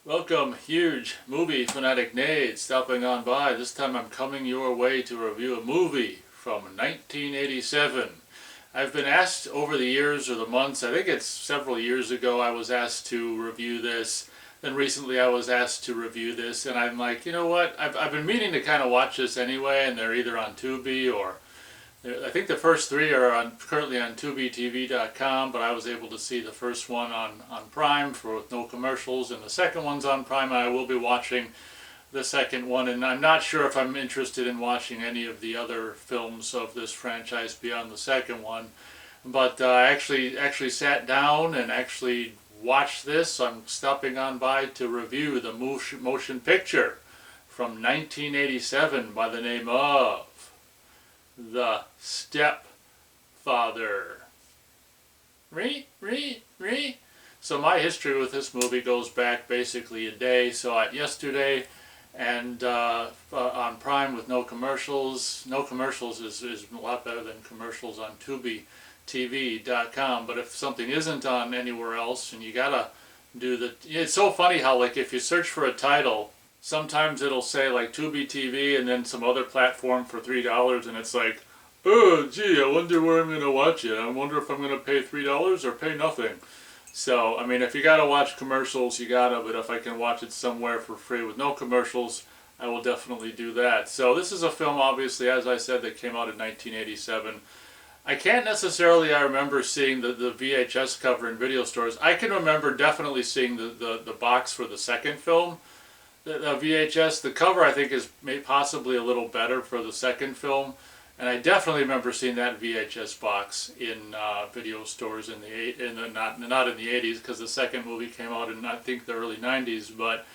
Welcome, huge movie fanatic Nate, stopping on by. This time I'm coming your way to review a movie from 1987. I've been asked over the years or the months, I think it's several years ago, I was asked to review this. Then recently I was asked to review this, and I'm like, you know what, I've been meaning to kind of watch this anyway, and they're either on Tubi or I think the first three are currently on TubiTV.com, but I was able to see the first one on Prime with no commercials, and the second one's on Prime, and I will be watching the second one, and I'm not sure if I'm interested in watching any of the other films of this franchise beyond the second one, but I actually sat down and actually watched this. I'm stopping on by to review the motion picture from 1987 by the name of The Stepfather. So my history with this movie goes back basically a day. Saw it yesterday, and on Prime with no commercials. No commercials is a lot better than commercials on TubiTV.com. But if something isn't on anywhere else, and you gotta do the, it's so funny how, like, if you search for a title, sometimes it'll say like Tubi TV and then some other platform for $3, and it's like, oh gee, I wonder where I'm gonna watch it. I wonder if I'm gonna pay $3 or pay nothing. So I mean, if you gotta watch commercials, you gotta. But if I can watch it somewhere for free with no commercials, I will definitely do that. So this is a film, obviously, as I said, that came out in 1987. I can't necessarily, I remember seeing the VHS cover in video stores. I can remember definitely seeing the box for the second film. The VHS, the cover I think is possibly a little better for the second film, and I definitely remember seeing that VHS box in video stores not in the 80s, because the second movie came out in I think the early 90s. But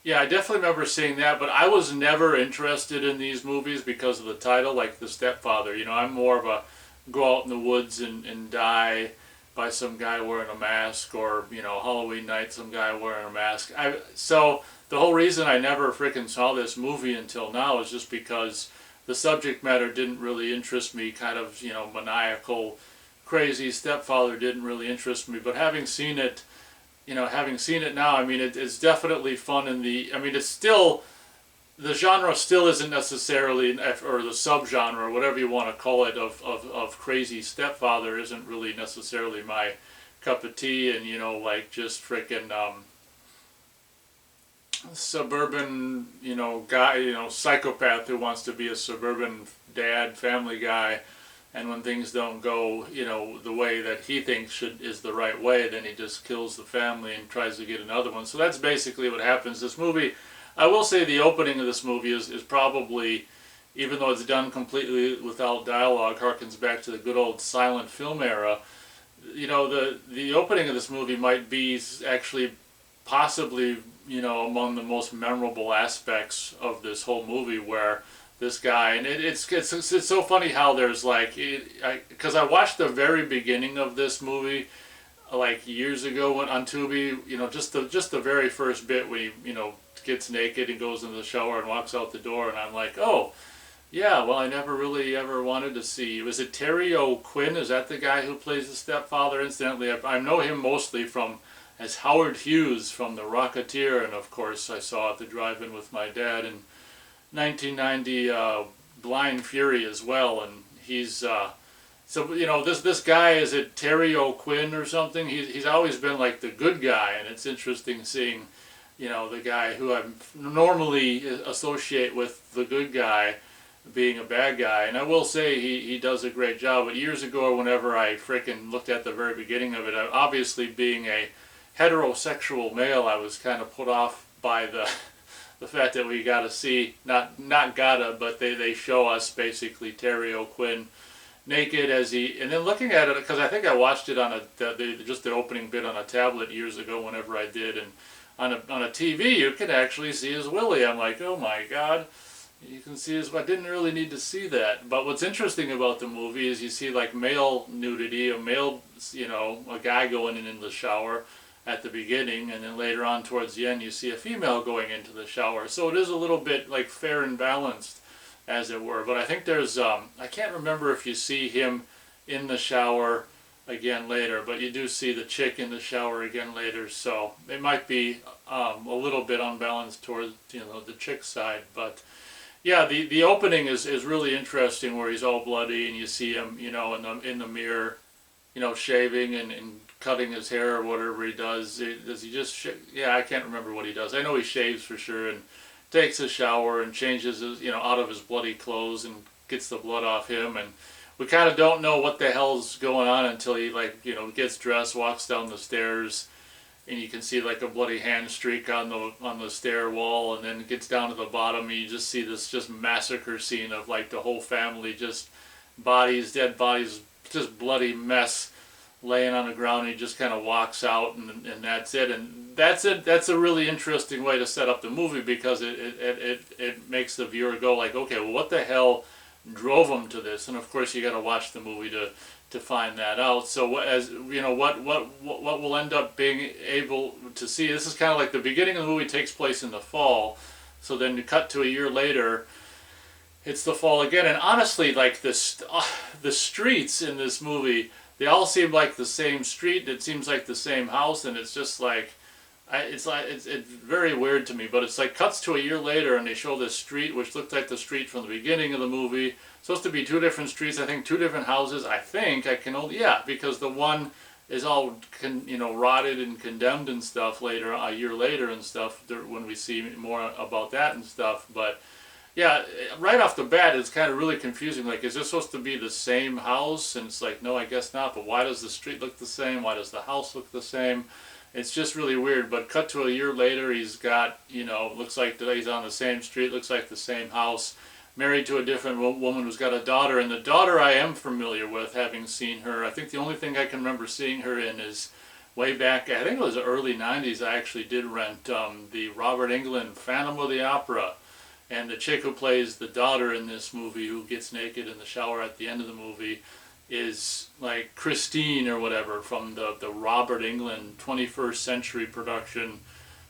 yeah, I definitely remember seeing that. But I was never interested in these movies because of the title, like The Stepfather. You know, I'm more of a go out in the woods and die by some guy wearing a mask, or, you know, Halloween night, some guy wearing a mask. So the whole reason I never freaking saw this movie until now is just because the subject matter didn't really interest me. Kind of, you know, maniacal, crazy stepfather didn't really interest me. But having seen it, you know, now, I mean, it's definitely fun. I mean, it's still, the genre still isn't necessarily, or the subgenre, whatever you want to call it, of crazy stepfather isn't really necessarily my cup of tea. And, you know, like, just freaking suburban, you know, guy, you know, psychopath who wants to be a suburban dad, family guy, and when things don't go, you know, the way that he thinks is the right way, then he just kills the family and tries to get another one. So that's basically what happens. This movie, I will say, the opening of this movie is probably, even though it's done completely without dialogue, harkens back to the good old silent film era. You know, the opening of this movie might be actually possibly, you know, among the most memorable aspects of this whole movie, where this guy, and it's so funny how there's like, because I watched the very beginning of this movie like years ago on Tubi, you know, just the very first bit when he, you know, gets naked and goes into the shower and walks out the door, and I'm like, oh yeah, well, I never really ever wanted to see, was it Terry O'Quinn? Is that the guy who plays the stepfather? Incidentally, I know him mostly as Howard Hughes from The Rocketeer, and of course I saw at the drive-in with my dad in 1990 Blind Fury as well. And he's so, you know, this guy, is it Terry O'Quinn or something? He's always been like the good guy, and it's interesting seeing, you know, the guy who I normally associate with the good guy being a bad guy. And I will say he does a great job. But years ago, whenever I freaking looked at the very beginning of it, obviously being a heterosexual male, I was kind of put off by the fact that we got to see, not gotta, but they show us basically Terry O'Quinn naked as he, and then looking at it, because I think I watched it on just the opening bit on a tablet years ago whenever I did, and on a TV you could actually see his willy. I'm like, oh my god, you can see his, I didn't really need to see that. But what's interesting about the movie is you see like male nudity, you know, a guy going in the shower at the beginning, and then later on towards the end you see a female going into the shower. So it is a little bit like fair and balanced, as it were. But I think there's I can't remember if you see him in the shower again later, but you do see the chick in the shower again later, so it might be a little bit unbalanced towards the chick side. But yeah, the opening is really interesting, where he's all bloody and you see him in the mirror, shaving and cutting his hair or whatever he does. Does he just yeah, I can't remember what he does. I know he shaves for sure and takes a shower and changes his out of his bloody clothes and gets the blood off him, and we kind of don't know what the hell's going on until he gets dressed, walks down the stairs, and you can see like a bloody hand streak on the stair wall, and then it gets down to the bottom and you just see this just massacre scene of like the whole family, just dead bodies, just bloody mess laying on the ground. And he just kind of walks out, and that's it. And that's it. That's a really interesting way to set up the movie, because it makes the viewer go like, okay, well, what the hell drove him to this? And of course you got to watch the movie to find that out. So what we'll end up being able to see, this is kind of like the beginning of the movie takes place in the fall, so then you cut to a year later, it's the fall again. And honestly, like the streets in this movie, they all seem like the same street. It seems like the same house, and it's just like, it's very weird to me. But it's like cuts to a year later, and they show this street which looked like the street from the beginning of the movie. It's supposed to be two different streets. I think two different houses. I think I can only because the one is all rotted and condemned and stuff later, a year later and stuff, when we see more about that and stuff. But yeah, right off the bat, it's kind of really confusing. Like, is this supposed to be the same house? And it's like, no, I guess not. But why does the street look the same? Why does the house look the same? It's just really weird. But cut to a year later, he's got, looks like he's on the same street, looks like the same house, married to a different woman who's got a daughter. And the daughter I am familiar with, having seen her. I think the only thing I can remember seeing her in is way back, I think it was the early 90s, I actually did rent the Robert Englund Phantom of the Opera. And the chick who plays the daughter in this movie, who gets naked in the shower at the end of the movie, is like Christine or whatever from the Robert Englund 21st Century production,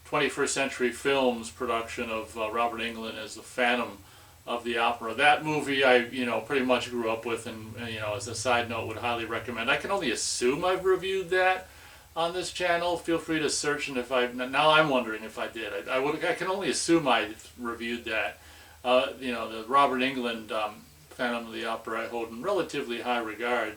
21st Century Films production of Robert Englund as the Phantom of the Opera. That movie I pretty much grew up with, and as a side note would highly recommend. I can only assume I've reviewed that on this channel. Feel free to search, and if now I'm wondering if I did. I can only assume I reviewed that. The Robert Englund Phantom of the Opera I hold in relatively high regard.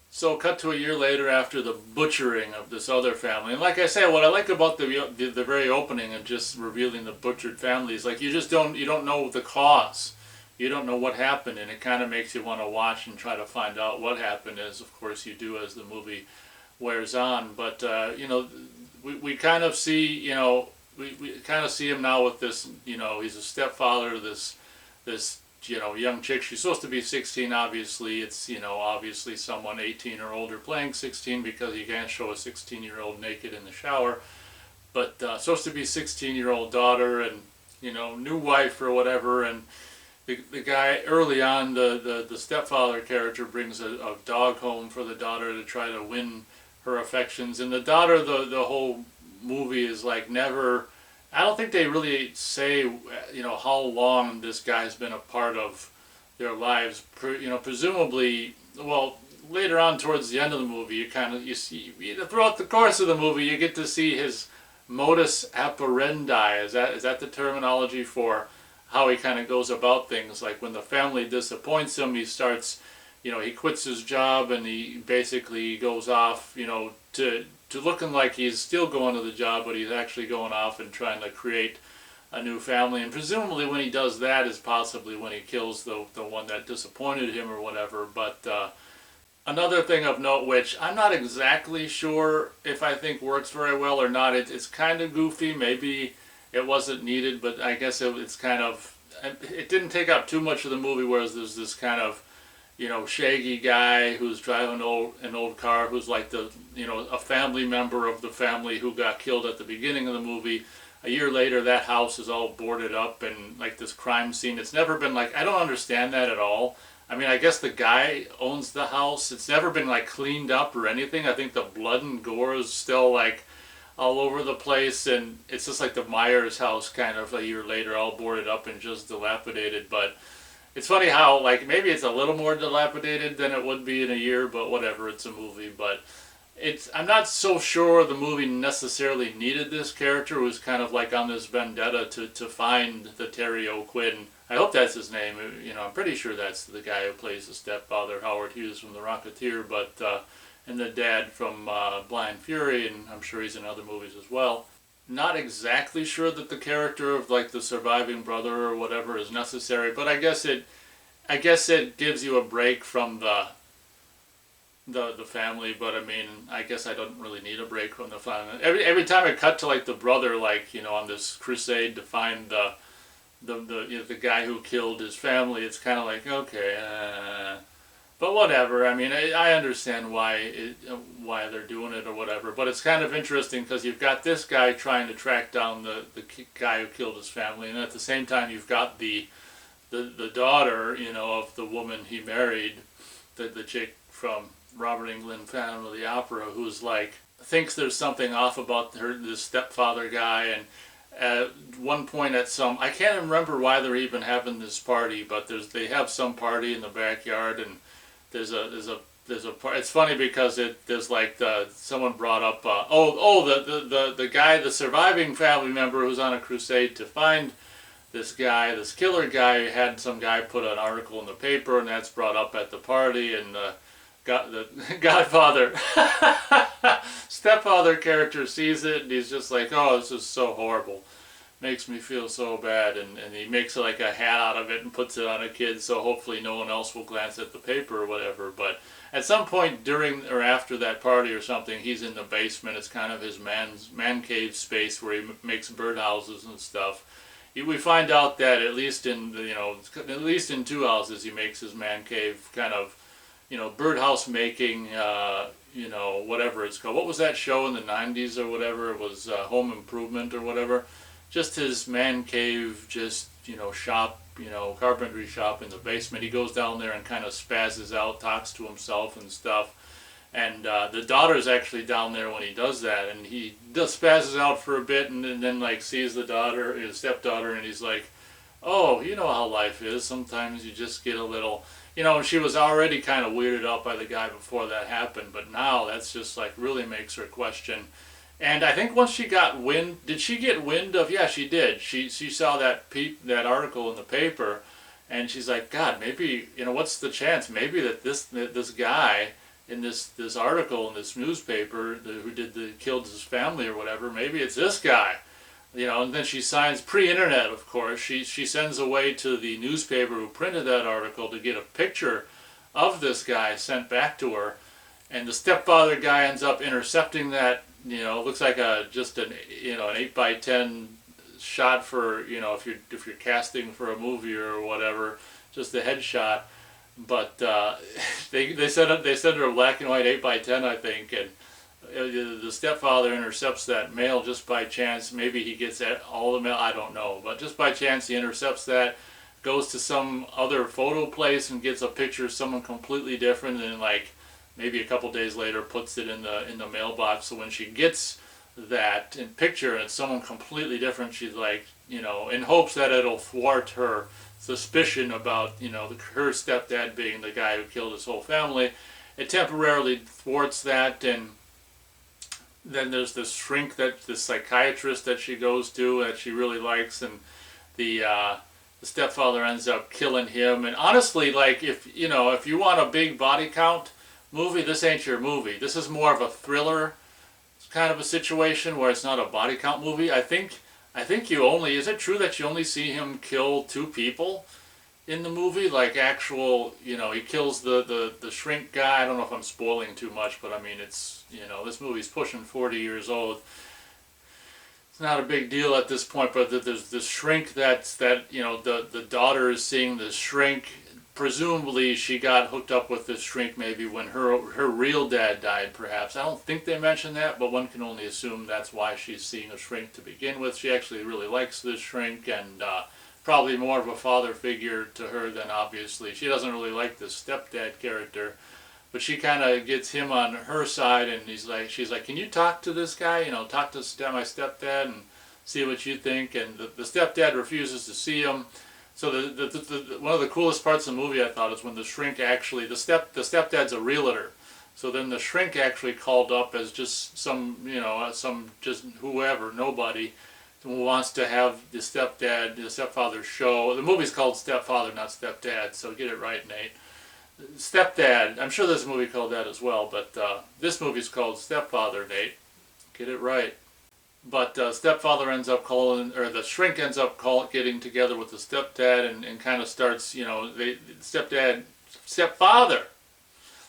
So cut to a year later, after the butchering of this other family, and like I say, what I like about the very opening and just revealing the butchered family is like you don't know the cause, you don't know what happened, and it kind of makes you want to watch and try to find out what happened, as of course you do as the movie wears on. But we kind of see we kind of see him now with this, he's a stepfather, this young chick. She's supposed to be 16, obviously. It's, obviously someone 18 or older playing 16, because you can't show a 16-year-old naked in the shower. But supposed to be 16-year-old daughter and, new wife or whatever. And the guy, early on, the stepfather character brings a dog home for the daughter to try to win her affections. And the daughter, the whole movie is like never, I don't think they really say how long this guy's been a part of their lives. Presumably, well, later on towards the end of the movie, you see throughout the course of the movie you get to see his modus operandi. Is that the terminology for how he kind of goes about things? Like when the family disappoints him, he starts, he quits his job, and he basically goes off, to looking like he's still going to the job, but he's actually going off and trying to create a new family. And presumably when he does that is possibly when he kills the one that disappointed him or whatever. But another thing of note, which I'm not exactly sure if I think works very well or not, it's kind of goofy. Maybe it wasn't needed, but I guess it's kind of, it didn't take up too much of the movie, whereas there's this kind of shaggy guy who's driving an old car, who's like a family member of the family who got killed at the beginning of the movie. A year later, that house is all boarded up and like this crime scene. It's never been like, I don't understand that at all. I mean, I guess the guy owns the house. It's never been like cleaned up or anything. I think the blood and gore is still like all over the place, and it's just like the Myers house kind of a year later, all boarded up and just dilapidated. But It's funny how, like, maybe it's a little more dilapidated than it would be in a year, but whatever, it's a movie. But I'm not so sure the movie necessarily needed this character, who was kind of like on this vendetta to find the Terry O'Quinn. I hope that's his name. You know, I'm pretty sure that's the guy who plays the stepfather, Howard Hughes from The Rocketeer, but and the dad from Blind Fury, and I'm sure he's in other movies as well. Not exactly sure that the character of like the surviving brother or whatever is necessary, but I guess it gives you a break from the family. But I mean, I guess I don't really need a break from the family. Every time I cut to like the brother, like, you know, on this crusade to find you know, the guy who killed his family, it's kind of like, okay, but whatever. I mean, I understand why they're doing it or whatever. But it's kind of interesting because you've got this guy trying to track down the guy who killed his family, and at the same time you've got the daughter, you know, of the woman he married, the chick from Robert Englund, Phantom of the Opera, who's like thinks there's something off about this stepfather guy. And at one point I can't remember why they're even having this party, but they have some party in the backyard, and there's a it's funny because there's like someone brought up the guy, the surviving family member who's on a crusade to find this killer guy. Had some guy put an article in the paper, and that's brought up at the party, and the Godfather stepfather character sees it, and he's just like, oh, this is so horrible, makes me feel so bad, and he makes like a hat out of it and puts it on a kid, so hopefully no one else will glance at the paper or whatever. But at some point during or after that party or something, he's in the basement. It's kind of his man cave space where he makes birdhouses and stuff. We find out that at least in two houses he makes his man cave kind of, you know, birdhouse making, you know, whatever it's called. What was that show in the 90s or whatever? It was Home Improvement or whatever. Just his man cave, just, you know, shop, you know, carpentry shop in the basement. He goes down there and kind of spazzes out, talks to himself and stuff. And the daughter's actually down there when he does that, and he just spazzes out for a bit, and then like sees the daughter, his stepdaughter, and he's like, oh, you know how life is. Sometimes you just get a little, you know, she was already kind of weirded out by the guy before that happened, but now that's just like really makes her question. And I think once she got wind, did she get wind of, yeah, she did. She saw that article in the paper, and she's like, God, maybe, you know, what's the chance? Maybe that this guy in this article in this newspaper who killed his family or whatever, maybe it's this guy. You know, and then she signs pre-internet, of course. She sends away to the newspaper who printed that article to get a picture of this guy sent back to her, and the stepfather guy ends up intercepting that. You know, it looks like just an 8x10 shot for, you know, if you're casting for a movie or whatever, just a headshot. But they sent her a black and white 8x10, I think, and the stepfather intercepts that mail just by chance. Maybe he gets all the mail, I don't know, but just by chance he intercepts that, goes to some other photo place and gets a picture of someone completely different, and like maybe a couple days later puts it in the mailbox. So when she gets that in picture and it's someone completely different, she's like, you know, in hopes that it'll thwart her suspicion about, you know, her stepdad being the guy who killed his whole family. It temporarily thwarts that, and then there's this psychiatrist that she goes to that she really likes, and the stepfather ends up killing him. And honestly, like, if you want a big body count movie, this ain't your movie. This is more of a thriller kind of a situation where it's not a body count movie. I think is it true that you only see him kill 2 people in the movie? Like actual, you know, he kills the shrink guy. I don't know if I'm spoiling too much, but I mean, it's, you know, this movie's pushing 40 years old. It's not a big deal at this point, but there's this shrink that you know, the daughter is seeing the shrink. Presumably she got hooked up with this shrink maybe when her real dad died, perhaps. I don't think they mentioned that, but one can only assume that's why she's seeing a shrink to begin with. She actually really likes this shrink, and probably more of a father figure to her than, obviously. She doesn't really like this stepdad character, but she kind of gets him on her side, and she's like, can you talk to this guy? You know, talk to my stepdad and see what you think. And the stepdad refuses to see him. So one of the coolest parts of the movie I thought is when the shrink actually the stepdad's a realtor, so then the shrink actually called up as just some some just whoever nobody who wants to have the stepfather show. The movie's called Stepfather, not Stepdad, so get it right, Nate. Stepdad. I'm sure there's a movie called that as well, but this movie's called Stepfather, Nate. Get it right. But stepfather ends up calling, or the shrink ends up getting together with the stepdad and kind of starts, stepfather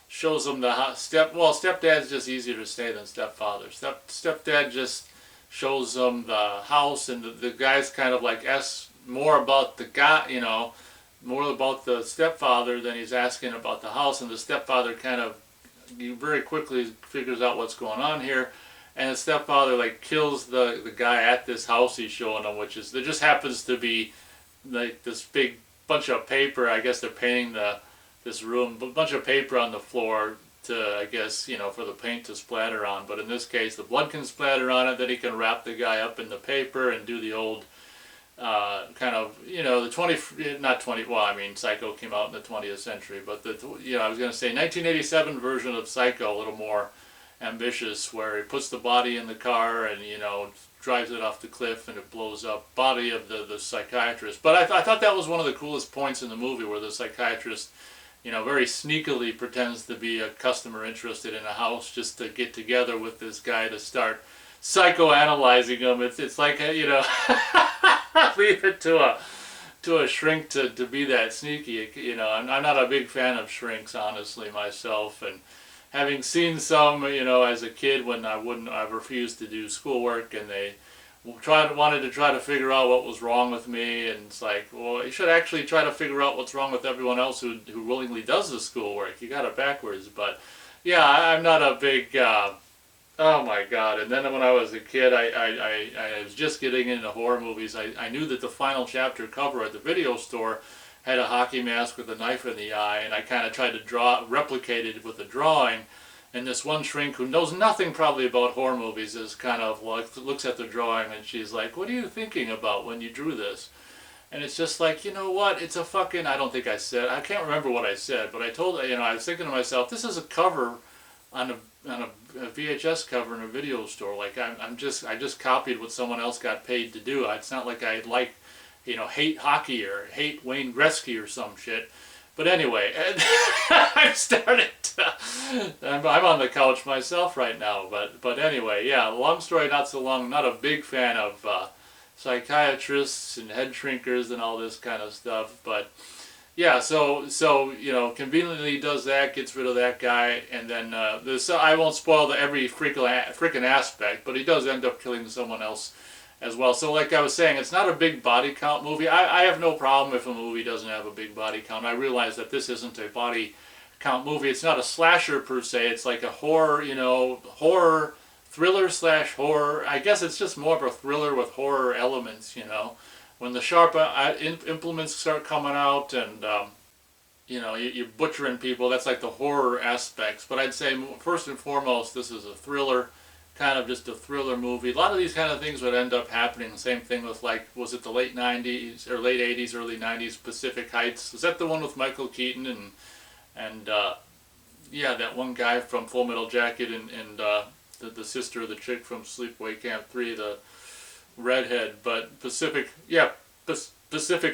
shows them stepdad's just easier to say than stepfather. Stepdad just shows them the house, and the guy's kind of like asks more about the guy, more about the stepfather than he's asking about the house, and the stepfather kind of very quickly figures out what's going on here. And the stepfather like kills the guy at this house he's showing them, which is there just happens to be like this big bunch of paper. I guess they're painting this room, a bunch of paper on the floor to, I guess, for the paint to splatter on. But in this case, the blood can splatter on it. Then he can wrap the guy up in the paper and do the old kind of the 20 not 20 well I mean Psycho came out in the 20th century, but I was going to say 1987 version of Psycho, a little more ambitious, where he puts the body in the car and drives it off the cliff and it blows up. Body of the psychiatrist. But I thought that was one of the coolest points in the movie, where the psychiatrist very sneakily pretends to be a customer interested in a house just to get together with this guy to start psychoanalyzing him. It's like leave it to a shrink to be that sneaky. I'm not a big fan of shrinks, honestly, myself, and having seen some, as a kid when I refused to do schoolwork, and they wanted to try to figure out what was wrong with me, and it's like, well, you should actually try to figure out what's wrong with everyone else who willingly does the schoolwork. You got it backwards. But yeah, I'm not a big oh my God. And then when I was a kid, I was just getting into horror movies. I knew that the final chapter cover at the video store had a hockey mask with a knife in the eye, and I kind of tried to replicate it with a drawing. And this one shrink who knows nothing probably about horror movies is kind of like, looks at the drawing and she's like, "What are you thinking about when you drew this?" And it's just like, you know what? It's a fucking, I can't remember what I said, but I told, I was thinking to myself, this is a cover on a VHS cover in a video store. Like I just copied what someone else got paid to do. It's not like I hate hockey or hate Wayne Gretzky or some shit. But anyway, I've started I'm on the couch myself right now. But anyway, yeah, long story not so long, not a big fan of psychiatrists and head shrinkers and all this kind of stuff. But yeah, so conveniently does that, gets rid of that guy, and then I won't spoil every freaking aspect, but he does end up killing someone else as well. So like I was saying, it's not a big body count movie. I have no problem if a movie doesn't have a big body count. I realize that this isn't a body count movie. It's not a slasher per se. It's like a horror, horror, thriller / horror. I guess it's just more of a thriller with horror elements, When the sharp implements start coming out and, you're butchering people, that's like the horror aspects. But I'd say first and foremost, this is a thriller, kind of just a thriller movie. A lot of these kind of things would end up happening. Same thing with, like, was it the late 90s or late 80s, early 90s, Pacific Heights? Was that the one with Michael Keaton and yeah, that one guy from Full Metal Jacket and the sister of the chick from Sleepaway Camp 3, the redhead. But Pacific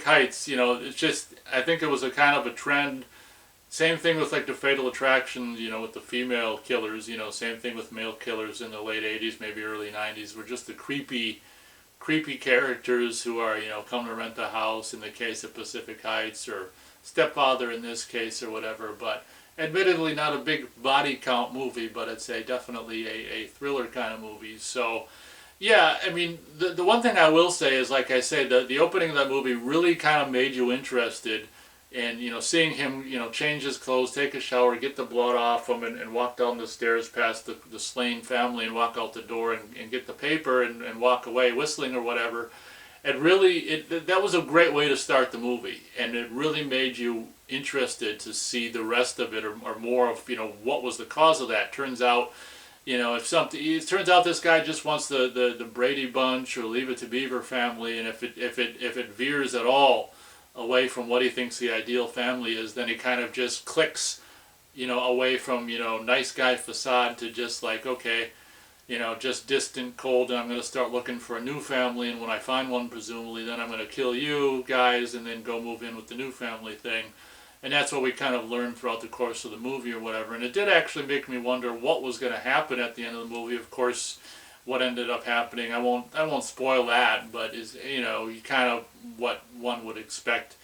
Heights, it's just, I think it was a kind of a trend. Same thing with like the Fatal Attraction, with the female killers, same thing with male killers in the late 80s, maybe early 90s, were just the creepy characters who are, come to rent the house in the case of Pacific Heights, or Stepfather in this case, or whatever. But admittedly not a big body count movie, but it's definitely a thriller kind of movie. So yeah, I mean, the one thing I will say is, like I say, the opening of that movie really kind of made you interested. And, seeing him, change his clothes, take a shower, get the blood off him, and walk down the stairs past the slain family and walk out the door and get the paper and walk away whistling or whatever. It really, that was a great way to start the movie. And it really made you interested to see the rest of it, or more of, what was the cause of that. Turns out, it turns out this guy just wants the Brady Bunch or Leave It to Beaver family, and if it veers at all away from what he thinks the ideal family is, then he kind of just clicks, away from, nice guy facade to just like, okay, just distant, cold, and I'm going to start looking for a new family, and when I find one, presumably, then I'm going to kill you guys and then go move in with the new family thing. And that's what we kind of learned throughout the course of the movie or whatever. And it did actually make me wonder what was going to happen at the end of the movie. Of course, what ended up happening, I won't spoil that, but is, kind of what one would expect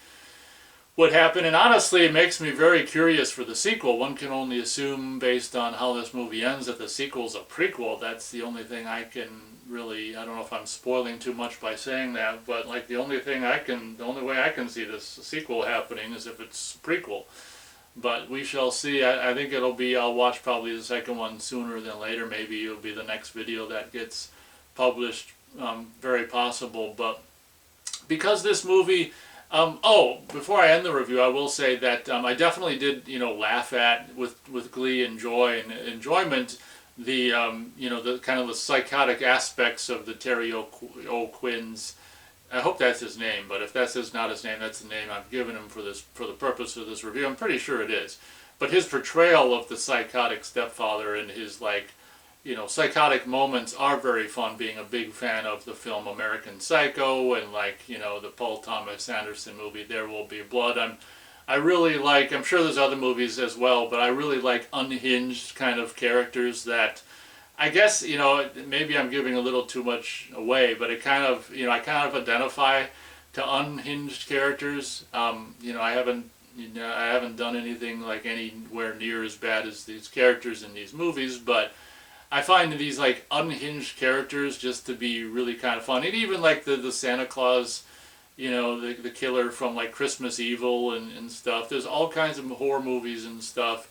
would happen. And honestly, it makes me very curious for the sequel. One can only assume based on how this movie ends that the sequel's a prequel. That's the only thing I can really, I don't know if I'm spoiling too much by saying that, but like the only way I can see this sequel happening is if it's prequel. But we shall see. I think I'll watch probably the second one sooner than later. Maybe it'll be the next video that gets published, very possible. But because this movie, before I end the review, I will say that I definitely did, laugh at with glee and joy and enjoyment the the kind of the psychotic aspects of the Terry O'Quinn's. I hope that's his name, but if that's not his name, that's the name I've given him for the purpose of this review. I'm pretty sure it is. But his portrayal of the psychotic stepfather and his psychotic moments are very fun. Being a big fan of the film American Psycho and the Paul Thomas Anderson movie There Will Be Blood. I really like, I'm sure there's other movies as well, but I really like unhinged kind of characters that, I guess, maybe I'm giving a little too much away, but it kind of, I kind of identify to unhinged characters. I haven't done anything like anywhere near as bad as these characters in these movies, but I find these like unhinged characters just to be really kind of fun. And even like the Santa Claus, the killer from like Christmas Evil and stuff. There's all kinds of horror movies and stuff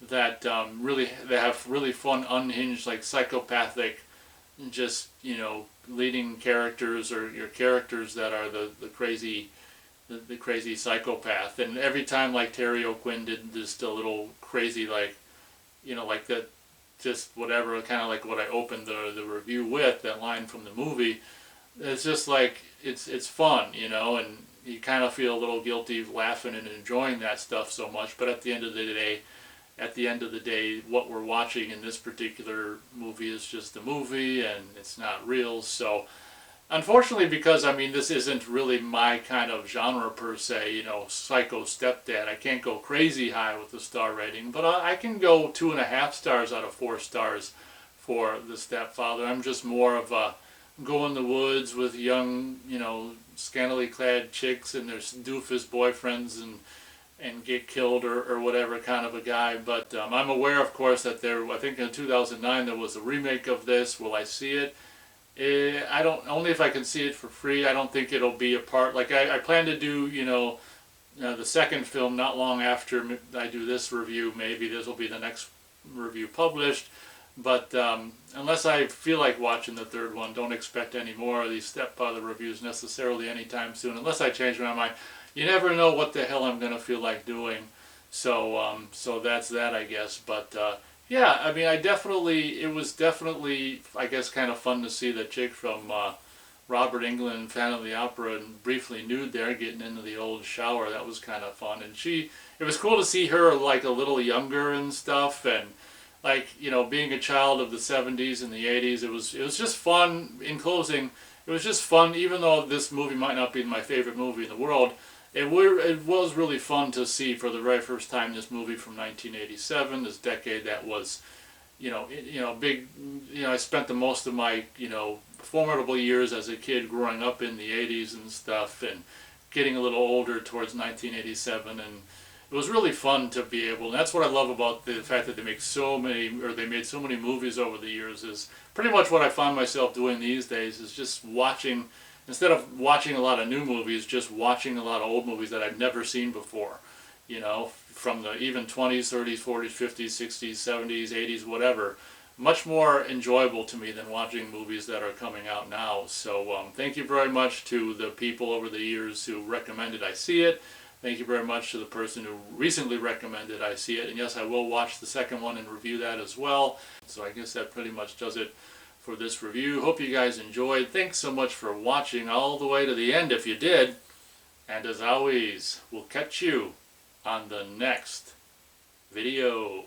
that they have really fun, unhinged, like psychopathic, just leading characters or your characters that are the crazy psychopath. And every time like Terry O'Quinn did just a little crazy like that, just whatever, kind of like what I opened the review with, that line from the movie. It's just like it's fun, and you kind of feel a little guilty laughing and enjoying that stuff so much. But at the end of the day, what we're watching in this particular movie is just a movie, and it's not real. So, unfortunately, because this isn't really my kind of genre per se, psycho stepdad, I can't go crazy high with the star rating, but I can go 2.5 stars out of 4 stars for the Stepfather. I'm just more of a go in the woods with young, scantily clad chicks and their doofus boyfriends and get killed or whatever kind of a guy. But I'm aware, of course, that I think in 2009 there was a remake of this. Will I see it? I don't, only if I can see it for free. I don't think it'll be a part, like I plan to do, the second film not long after I do this review. Maybe this will be the next review published. But unless I feel like watching the third one, don't expect any more of these Stepfather reviews necessarily anytime soon, unless I change my mind. You never know what the hell I'm going to feel like doing. So that's that, I guess. But yeah, it was definitely, I guess, kind of fun to see the chick from Robert Englund, Phantom of the Opera, and briefly nude there, getting into the old shower. That was kind of fun. And it was cool to see her like a little younger and stuff, and like, being a child of the 70s and the 80s, it was just fun. In closing, it was just fun, even though this movie might not be my favorite movie in the world. It was really fun to see for the very first time this movie from 1987, this decade that was, big. I spent the most of my, formidable years as a kid growing up in the 80s and stuff, and getting a little older towards 1987, and it was really fun to be able, and that's what I love about the fact that they made so many movies over the years, is pretty much what I find myself doing these days, is just watching, instead of watching a lot of new movies, just watching a lot of old movies that I've never seen before, from the even 20s, 30s, 40s, 50s, 60s, 70s, 80s, whatever. Much more enjoyable to me than watching movies that are coming out now. So thank you very much to the people over the years who recommended I see it. Thank you very much to the person who recently recommended I see it. And yes, I will watch the second one and review that as well. So I guess that pretty much does it for this review. Hope you guys enjoyed. Thanks so much for watching all the way to the end if you did. And as always, we'll catch you on the next video.